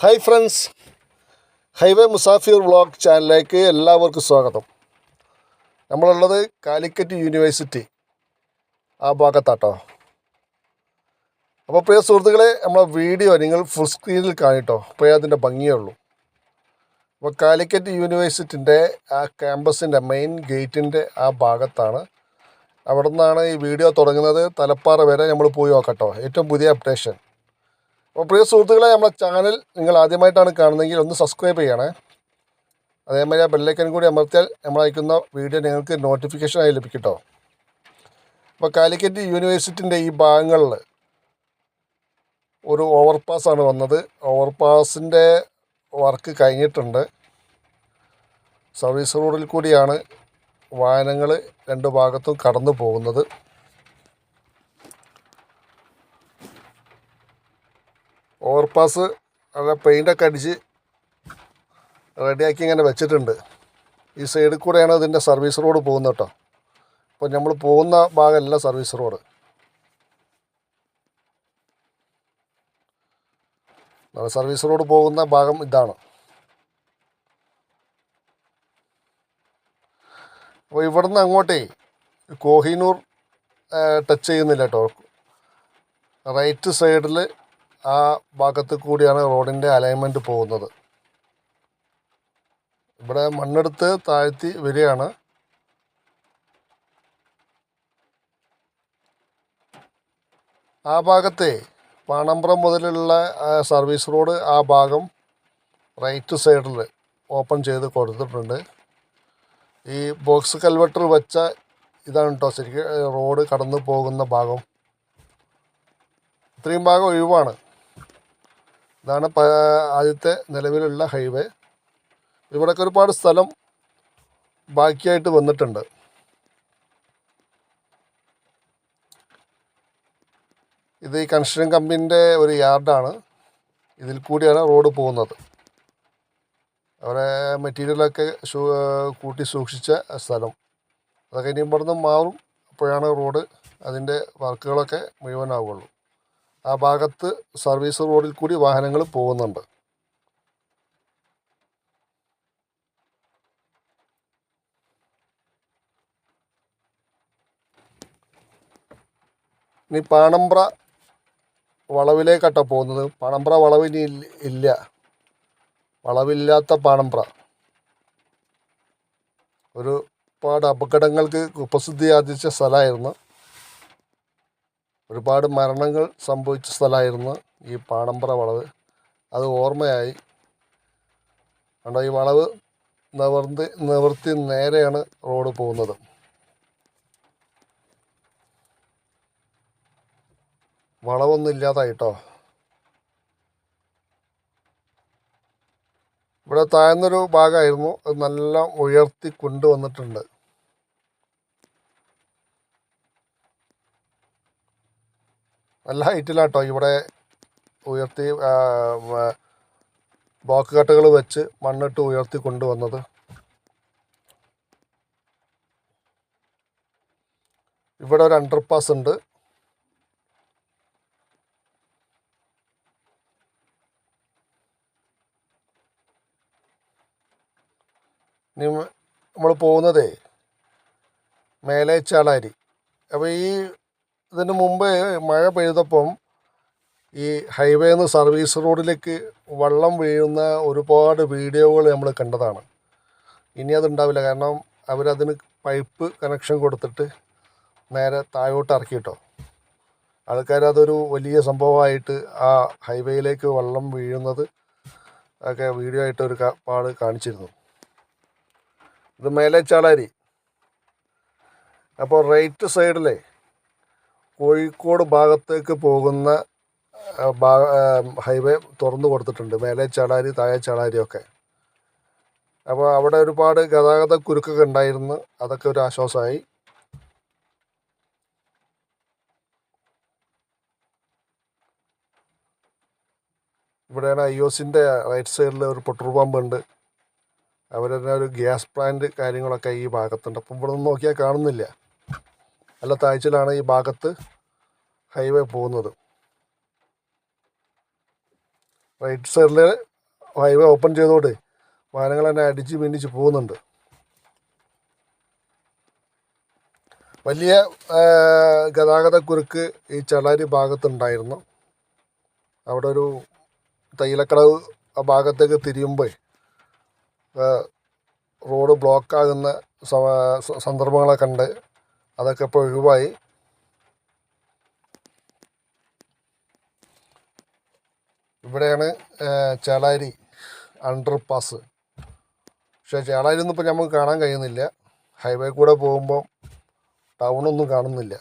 Hi friends, highway Musafir vlog ചാനലിലേക്ക് എല്ലാവർക്കും സ്വാഗതം. നമ്മളുള്ളത് കാലിക്കറ്റ് യൂണിവേഴ്സിറ്റി ആ ഭാഗത്താട്ടോ. അപ്പോൾ പ്രിയ സുഹൃത്തുക്കളെ, നമ്മളെ വീഡിയോ നിങ്ങൾ ഫുൾ സ്ക്രീനിൽ കാണിട്ടോ, അപ്പോൾ അതിൻ്റെ ഭംഗിയേ ഉള്ളൂ. അപ്പോൾ കാലിക്കറ്റ് യൂണിവേഴ്സിറ്റിൻ്റെ ആ ക്യാമ്പസിൻ്റെ മെയിൻ ഗേറ്റിൻ്റെ ആ ഭാഗത്താണ്. അവിടെ നിന്നാണ് ഈ വീഡിയോ തുടങ്ങുന്നത്. തലപ്പാറ വരെ നമ്മൾ പോയി നോക്കട്ടോ, ഏറ്റവും പുതിയ അപ്ഡേഷൻ. അപ്പോൾ പ്രിയ സുഹൃത്തുക്കളെ, നമ്മുടെ ചാനൽ നിങ്ങൾ ആദ്യമായിട്ടാണ് കാണുന്നതെങ്കിൽ ഒന്ന് സബ്സ്ക്രൈബ് ചെയ്യണേ. അതേമാതിരി ആ ബെല്ലൈക്കൻ കൂടി അമർത്തിയാൽ നമ്മൾ അയക്കുന്ന വീഡിയോ നിങ്ങൾക്ക് നോട്ടിഫിക്കേഷനായി ലഭിക്കട്ടോ. അപ്പോൾ കാലിക്കറ്റ് യൂണിവേഴ്സിറ്റിൻ്റെ ഈ ഭാഗങ്ങളിൽ ഒരു ഓവർപാസ്സാണ് വന്നത്. ഓവർപാസിൻ്റെ വർക്ക് കഴിഞ്ഞിട്ടുണ്ട്. സർവീസ് റോഡിൽ കൂടിയാണ് വാഹനങ്ങൾ രണ്ട് ഭാഗത്തും കടന്നു പോകുന്നത്. ഓവർപാസ് നല്ല പെയിൻ്റൊക്കെ അടിച്ച് റെഡിയാക്കി ഇങ്ങനെ വെച്ചിട്ടുണ്ട്. ഈ സൈഡിൽ കൂടെയാണ് ഇതിൻ്റെ സർവീസ് റോഡ് പോകുന്നത് കേട്ടോ. അപ്പോൾ നമ്മൾ പോകുന്ന ഭാഗമല്ല സർവീസ് റോഡ്. സർവീസ് റോഡ് പോകുന്ന ഭാഗം ഇതാണ്. അപ്പോൾ ഇവിടുന്ന് അങ്ങോട്ടേ കോഹിനൂർ ടച്ച് ചെയ്യുന്നില്ല കേട്ടോ. റൈറ്റ് സൈഡിൽ ആ ഭാഗത്ത് കൂടിയാണ് റോഡിൻ്റെ അലൈൻമെൻറ്റ് പോകുന്നത്. ഇവിടെ മണ്ണെടുത്ത് താഴ്ത്തി വരികയാണ്. ആ ഭാഗത്തെ പാണമ്പ്രം മുതലുള്ള സർവീസ് റോഡ് ആ ഭാഗം റൈറ്റ് സൈഡിൽ ഓപ്പൺ ചെയ്ത് കൊടുത്തിട്ടുണ്ട്. ഈ ബോക്സ് കൽവെട്ടർ വെച്ച ഇതാണ് കേട്ടോ ശരിക്കും റോഡ് കടന്നു പോകുന്ന ഭാഗം. ഇത്രയും ഭാഗം ഒഴിവാണ്. ഇതാണ് ആദ്യത്തെ നിലവിലുള്ള ഹൈവേ. ഇവിടെയൊക്കെ ഒരുപാട് സ്ഥലം ബാക്കിയായിട്ട് വന്നിട്ടുണ്ട്. ഇത് ഈ കൺസ്ട്രക്ഷൻ കമ്പനീൻ്റെ ഒരു യാർഡാണ്. ഇതിൽ കൂടിയാണ് റോഡ് പോകുന്നത്. അവരെ മെറ്റീരിയലൊക്കെ കൂട്ടി സൂക്ഷിച്ച സ്ഥലം. അതൊക്കെ ഇനിയും ഇവിടുന്ന് മാറും. അപ്പോഴാണ് റോഡ് അതിൻ്റെ വർക്കുകളൊക്കെ മുഴുവനാവുള്ളൂ. ആ ഭാഗത്ത് സർവീസ് റോഡിൽ കൂടി വാഹനങ്ങൾ പോകുന്നുണ്ട്. ഇനി പാണമ്പ്ര വളവിലേക്കാട്ടോ പോകുന്നത്. പാണമ്പ്ര വളവ് ഇനി ഇല്ല. വളവില്ലാത്ത പാണമ്പ്ര ഒരുപാട് അപകടങ്ങൾക്ക് കുപ്രസിദ്ധി ആർജിച്ച സ്ഥലമായിരുന്നു. ഒരുപാട് മരണങ്ങൾ സംഭവിച്ച സ്ഥലമായിരുന്നു ഈ പാണമ്പ്ര വളവ്. അത് ഓർമ്മയായി. കണ്ടോ, ഈ വളവ് നിവർത്തി നേരെയാണ് റോഡ് പോകുന്നത്. വളവൊന്നും ഇല്ലാതായിട്ടോ. ഇവിടെ താഴ്ന്നൊരു ഭാഗമായിരുന്നു, അത് നല്ല ഉയർത്തി കൊണ്ടുവന്നിട്ടുണ്ട്. നല്ല ഹൈറ്റിലാട്ടോ ഇവിടെ ഉയർത്തി ബ്ലോക്ക് കട്ടകൾ വെച്ച് മണ്ണിട്ട് ഉയർത്തി കൊണ്ടുവന്നത്. ഇവിടെ ഒരു അണ്ടർപാസ് ഉണ്ട്. ഇനി നമ്മൾ പോകുന്നതേ മേലേച്ചാളാരി. അപ്പോൾ ഇതിന് മുമ്പ് മഴ പെയ്തപ്പം ഈ ഹൈവേന്ന് സർവീസ് റോഡിലേക്ക് വെള്ളം വീഴുന്ന ഒരുപാട് വീഡിയോകൾ നമ്മൾ കണ്ടതാണ്. ഇനി അതുണ്ടാവില്ല. കാരണം അവരതിന് പൈപ്പ് കണക്ഷൻ കൊടുത്തിട്ട് നേരെ താഴോട്ട് ഇറക്കിയിട്ടോ. ആൾക്കാരതൊരു വലിയ സംഭവമായിട്ട് ആ ഹൈവേയിലേക്ക് വെള്ളം വീഴുന്നത് ഒക്കെ വീഡിയോ ആയിട്ട് ഒരു പാട് കാണിച്ചിരുന്നു. ഇത് മേലേച്ചാളാരി. അപ്പോൾ റൈറ്റ് സൈഡിലെ കോഴിക്കോട് ഭാഗത്തേക്ക് പോകുന്ന ഹൈവേ തുറന്നു കൊടുത്തിട്ടുണ്ട്. മേലേച്ചാളാരി താഴേച്ചാളാരിയൊക്കെ. അപ്പോൾ അവിടെ ഒരുപാട് ഗതാഗത കുരുക്കൊക്കെ ഉണ്ടായിരുന്നു. അതൊക്കെ ഒരു ആശ്വാസമായി. ഇവിടെയാണ് IOCൻ്റെ റൈറ്റ് സൈഡിൽ ഒരു പെട്രോൾ പമ്പ് ഉണ്ട്. അവരുടെ ഒരു ഗ്യാസ് പ്ലാന്റ് കാര്യങ്ങളൊക്കെ ഈ ഭാഗത്തുണ്ട്. അപ്പം ഇവിടെ നിന്ന് നോക്കിയാൽ കാണുന്നില്ല. നല്ല താഴ്ചയിലാണ് ഈ ഭാഗത്ത് ഹൈവേ പോകുന്നത്. റൈറ്റ് സൈഡിൽ ഹൈവേ ഓപ്പൺ ചെയ്തോണ്ട് വാഹനങ്ങൾ തന്നെ അടിച്ച് മിന്നിച്ച് പോകുന്നുണ്ട്. വലിയ ഗതാഗതക്കുരുക്ക് ഈ ചേളാരി ഭാഗത്തുണ്ടായിരുന്നു. അവിടെ ഒരു തൈലക്കടവ് ആ ഭാഗത്തേക്ക് തിരിയുമ്പോൾ റോഡ് ബ്ലോക്കാകുന്ന സന്ദർഭങ്ങളൊക്കെ ഉണ്ട്. അതൊക്കെ ഇപ്പോൾ ഒഴിവായി. ഇവിടെയാണ് ചേളാരി അണ്ടർ പാസ്. പക്ഷേ ചേളാരി ഒന്നും ഇപ്പോൾ നമുക്ക് കാണാൻ കഴിയുന്നില്ല. ഹൈവേ കൂടെ പോകുമ്പോൾ ടൗണൊന്നും കാണുന്നില്ല.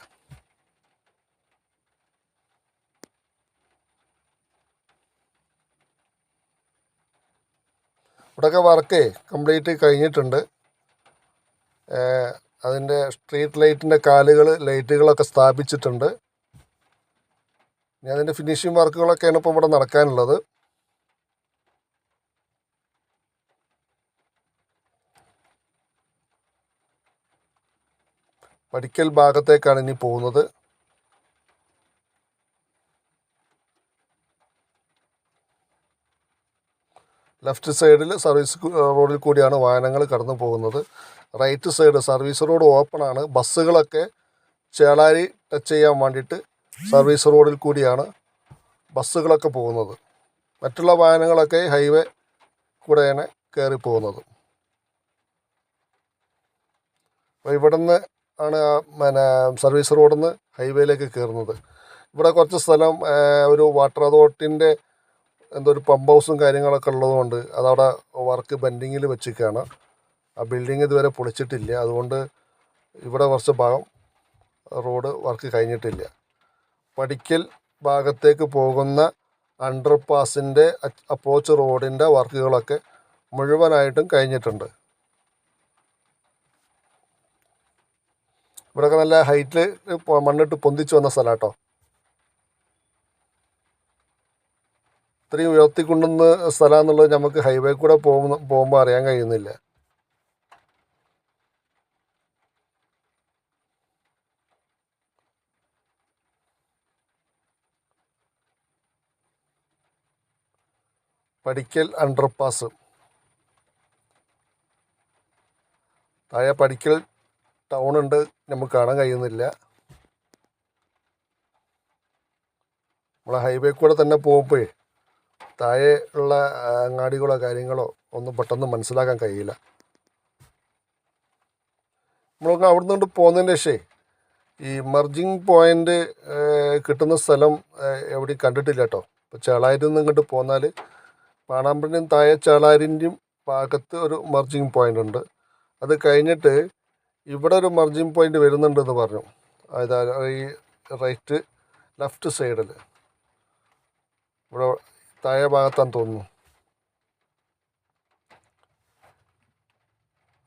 ഇവിടെയൊക്കെ വർക്ക് കംപ്ലീറ്റ് കഴിഞ്ഞിട്ടുണ്ട്. അതിൻ്റെ സ്ട്രീറ്റ് ലൈറ്റിൻ്റെ ലൈറ്റുകളൊക്കെ സ്ഥാപിച്ചിട്ടുണ്ട്. ഇനി അതിൻ്റെ ഫിനിഷിങ് വർക്കുകളൊക്കെയാണ് ഇപ്പോൾ ഇവിടെ നടക്കാനുള്ളത്. പടിക്കൽ ഭാഗത്തേക്കാണ് ഇനി പോകുന്നത്. ലെഫ്റ്റ് സൈഡിൽ സർവീസ് റോഡിൽ കൂടിയാണ് വാഹനങ്ങൾ കടന്നു പോകുന്നത്. റൈറ്റ് സൈഡ് സർവീസ് റോഡ് ഓപ്പണാണ്. ബസ്സുകളൊക്കെ ചേളാരി ടച്ച് ചെയ്യാൻ വേണ്ടിയിട്ട് സർവീസ് റോഡിൽ കൂടിയാണ് ബസ്സുകളൊക്കെ പോകുന്നത്. മറ്റുള്ള വാഹനങ്ങളൊക്കെ ഹൈവേ കൂടെയാണ് കയറി പോകുന്നത്. അപ്പോൾ ഇവിടെ നിന്ന് ആണ് സർവീസ് റോഡിൽ നിന്ന് ഹൈവേയിലേക്ക് കയറുന്നത്. ഇവിടെ കുറച്ച് സ്ഥലം ഒരു വാട്ടർ അതോറിറ്റിൻ്റെ എന്തോ ഒരു പമ്പ് ഹൗസും കാര്യങ്ങളൊക്കെ ഉള്ളതുകൊണ്ട് അതവിടെ വർക്ക് പെൻഡിങ്ങിൽ വെച്ചിരിക്കുകയാണ്. ആ ബിൽഡിങ് ഇതുവരെ പൊളിച്ചിട്ടില്ല. അതുകൊണ്ട് ഇവിടെ കുറച്ച് ഭാഗം റോഡ് വർക്ക് കഴിഞ്ഞിട്ടില്ല. പടിക്കൽ ഭാഗത്തേക്ക് പോകുന്ന അണ്ടർ പാസിൻ്റെ അപ്രോച്ച് റോഡിൻ്റെ വർക്കുകളൊക്കെ മുഴുവനായിട്ടും കഴിഞ്ഞിട്ടുണ്ട്. ഇവിടെയൊക്കെ നല്ല ഹൈറ്റിൽ മണ്ണിട്ട് പൊന്തിച്ച് വന്ന സ്ഥലം കേട്ടോ. ഇത്രയും ഉയർത്തിക്കൊണ്ടുന്ന സ്ഥലം എന്നുള്ളത് നമുക്ക് ഹൈവേ കൂടെ പോകുമ്പോൾ അറിയാൻ കഴിയുന്നില്ല. പടിക്കൽ അണ്ടർ പാസ്. താഴെ പടിക്കൽ ടൗൺ ഉണ്ട്, നമുക്ക് കാണാൻ കഴിയുന്നില്ല. നമ്മളെ ഹൈവേ കൂടെ തന്നെ പോകുമ്പോഴേ താഴെ ഉള്ള അങ്ങാടികളോ കാര്യങ്ങളോ ഒന്നും പെട്ടെന്ന് മനസ്സിലാക്കാൻ കഴിയില്ല. നമ്മളൊക്കെ അവിടെ നിന്ന് പോകുന്നതിന് ശേഷം ഈ മർജിങ് പോയിൻ്റ് കിട്ടുന്ന സ്ഥലം എവിടെയും കണ്ടിട്ടില്ല കേട്ടോ. ഇപ്പോൾ ചേളാരിയിൽ നിന്ന് ഇങ്ങോട്ട് പോന്നാൽ പാണാമ്പള്ളിയും താഴെ ചേളാരിൻ്റെയും ഭാഗത്ത് ഒരു മർജിങ് പോയിൻ്റ് ഉണ്ട്. അത് കഴിഞ്ഞിട്ട് ഇവിടെ ഒരു മർജിങ് പോയിൻ്റ് വരുന്നുണ്ടെന്ന് പറഞ്ഞു. അതായത് ഈ ലെഫ്റ്റ് സൈഡിൽ ഇവിടെ താഴെ ഭാഗത്താന്ന് തോന്നുന്നു.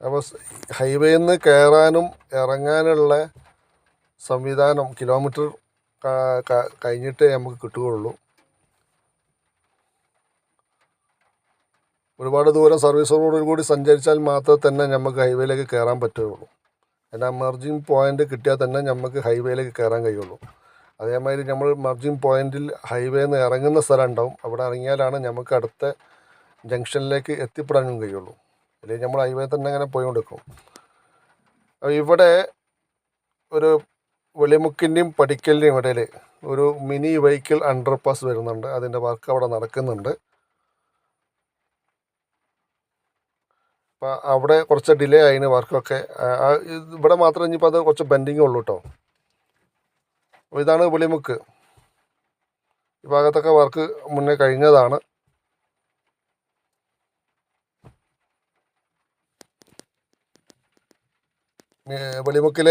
അപ്പോൾ ഹൈവേയിൽ നിന്ന് കയറാനും ഇറങ്ങാനുള്ള സംവിധാനം കിലോമീറ്റർ കഴിഞ്ഞിട്ടേ നമുക്ക് കിട്ടുകയുള്ളൂ. ഒരുപാട് ദൂരം സർവീസ് റോഡിൽ കൂടി സഞ്ചരിച്ചാൽ മാത്രമേ തന്നെ നമുക്ക് ഹൈവേയിലേക്ക് കയറാൻ പറ്റുകയുള്ളൂ. അതിൻ്റെ മർജിങ് പോയിൻ്റ് കിട്ടിയാൽ തന്നെ നമുക്ക് ഹൈവേയിലേക്ക് കയറാൻ കഴിയുള്ളൂ. അതേമാതിരി നമ്മൾ മർജിങ് പോയിൻ്റിൽ ഹൈവേയിൽ നിന്ന് ഇറങ്ങുന്ന സ്ഥലം ഉണ്ടാവും. അവിടെ ഇറങ്ങിയാലാണ് നമുക്ക് അടുത്ത ജംഗ്ഷനിലേക്ക് എത്തിപ്പെടാനും കഴിയുള്ളൂ. അല്ലെങ്കിൽ നമ്മൾ ഹൈവേ തന്നെ അങ്ങനെ പോയിക്കൊണ്ടിരിക്കും. ഇവിടെ ഒരു വെളിമുക്കിൻ്റെയും പടിക്കലിൻ്റെയും ഇടയിൽ ഒരു മിനി വെഹിക്കിൾ അണ്ടർ പാസ് വരുന്നുണ്ട്. അതിൻ്റെ വർക്ക് അവിടെ നടക്കുന്നുണ്ട്. അപ്പോൾ അവിടെ കുറച്ച് ഡിലേ ആയിന് വർക്കൊക്കെ. ഇവിടെ മാത്രം ഇനിയിപ്പോൾ അത് കുറച്ച് പെൻഡിങ്ങേ ഉള്ളൂ കേട്ടോ. അപ്പോൾ ഇതാണ് വെളിമുക്ക്. ഈ ഭാഗത്തൊക്കെ വർക്ക് മുന്നേ കഴിഞ്ഞതാണ്. വെളിമുക്കിൽ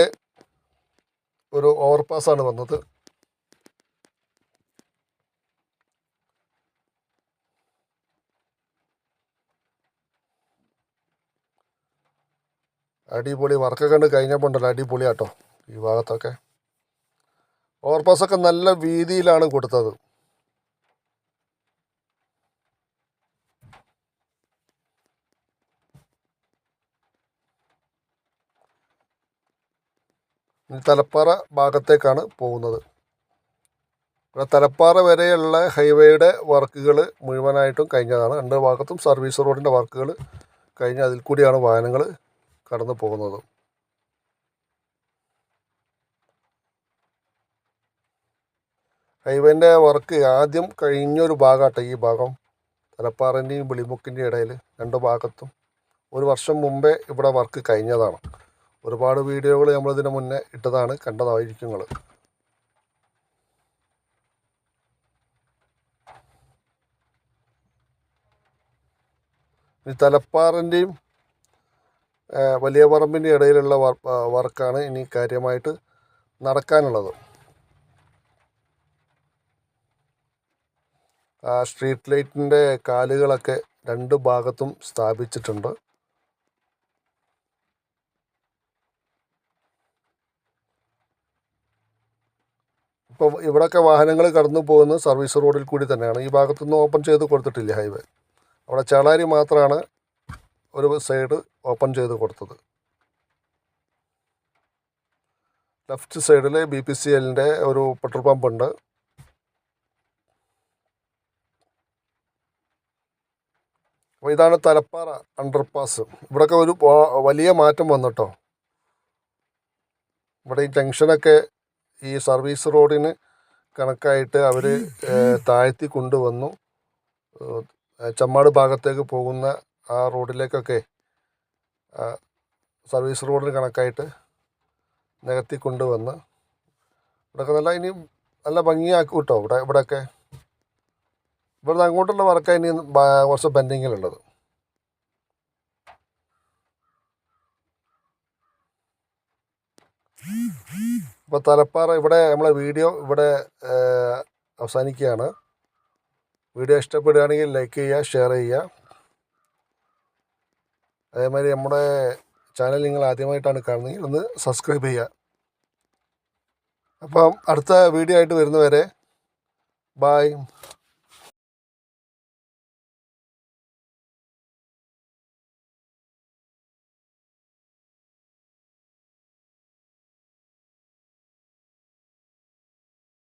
ഒരു ഓവർപാസാണ് വന്നത്. അടിപൊളി വർക്കൊക്കെ കണ്ട് കഴിഞ്ഞപ്പോൾ ഉണ്ടല്ലോ, അടിപൊളിയാട്ടോ. ഈ ഭാഗത്തൊക്കെ ഓവർപാസൊക്കെ നല്ല വീതിയിലാണ് കൊടുത്തത്. തലപ്പാറ ഭാഗത്തേക്കാണ് പോകുന്നത്. ഇവിടെ തലപ്പാറ വരെയുള്ള ഹൈവേയുടെ വർക്കുകൾ മുഴുവനായിട്ടും കഴിഞ്ഞതാണ്. രണ്ട് ഭാഗത്തും സർവീസ് റോഡിൻ്റെ വർക്കുകൾ കഴിഞ്ഞ് അതിൽ കൂടിയാണ് വാഹനങ്ങൾ കടന്നു പോകുന്നത്. ഹൈവേൻ്റെ വർക്ക് ആദ്യം കഴിഞ്ഞൊരു ഭാഗമാട്ടെ ഈ ഭാഗം, തലപ്പാറൻ്റെയും വിളിമുക്കിൻ്റെയും ഇടയിൽ രണ്ട് ഭാഗത്തും 1 വർഷം മുമ്പേ ഇവിടെ വർക്ക് കഴിഞ്ഞതാണ്. ഒരുപാട് വീഡിയോകൾ നമ്മളിതിന് മുന്നേ ഇട്ടതാണ്, കണ്ടതായിരിക്കും നിങ്ങൾ. ഈ തലപ്പാറൻ്റെയും വലിയ പറമ്പിൻ്റെ ഇടയിലുള്ള വർക്കാണ് ഇനി കാര്യമായിട്ട് നടക്കാനുള്ളത്. ആ സ്ട്രീറ്റ് ലൈറ്റിൻ്റെ കാലുകളൊക്കെ രണ്ട് ഭാഗത്തും സ്ഥാപിച്ചിട്ടുണ്ട്. ഇപ്പോൾ ഇവിടെയൊക്കെ വാഹനങ്ങൾ കടന്നു പോകുന്നത് സർവീസ് റോഡിൽ കൂടി തന്നെയാണ്. ഈ ഭാഗത്തൊന്നും ഓപ്പൺ ചെയ്ത് കൊടുത്തിട്ടില്ല ഹൈവേ. അവിടെ ചേളാരി മാത്രമാണ് ഒരു സൈഡ് ഓപ്പൺ ചെയ്ത് കൊടുത്തത്. ലെഫ്റ്റ് സൈഡിൽ BPCLൻ്റെ ഒരു പെട്രോൾ പമ്പുണ്ട്. അപ്പോൾ ഇതാണ് തലപ്പാറ അണ്ടർപാസ്. ഇവിടെയൊക്കെ ഒരു വലിയ മാറ്റം വന്നിട്ടോ. ഇവിടെ ഈ ജംഗ്ഷനൊക്കെ ഈ സർവീസ് റോഡിന് കണക്കായിട്ട് അവർ താഴ്ത്തി കൊണ്ടുവന്നു. ചമ്മാട് ഭാഗത്തേക്ക് പോകുന്ന ആ റോഡിലേക്കൊക്കെ സർവീസ് റോഡിന് കണക്കായിട്ട് നികത്തി കൊണ്ടുവന്ന് ഇവിടെയൊക്കെ ഇനി നല്ല ഭംഗിയാക്കും കേട്ടോ. ഇവിടെയൊക്കെ ഇവിടുന്ന് അങ്ങോട്ടുള്ള വർക്കാണ് ഇനി കുറച്ച് പെൻഡിങ്ങിലുള്ളത്. അപ്പോൾ തലപ്പാറ ഇവിടെ നമ്മളെ വീഡിയോ ഇവിടെ അവസാനിക്കുകയാണ്. വീഡിയോ ഇഷ്ടപ്പെടുകയാണെങ്കിൽ ലൈക്ക് ചെയ്യുക, ഷെയർ ചെയ്യുക. അതേമാതിരി നമ്മുടെ ചാനൽ നിങ്ങൾ ആദ്യമായിട്ടാണ് കാണുന്നതെങ്കിൽ ഒന്ന് സബ്സ്ക്രൈബ് ചെയ്യുക. അപ്പം അടുത്ത വീഡിയോ ആയിട്ട് വരുന്നവരെ ബായ്.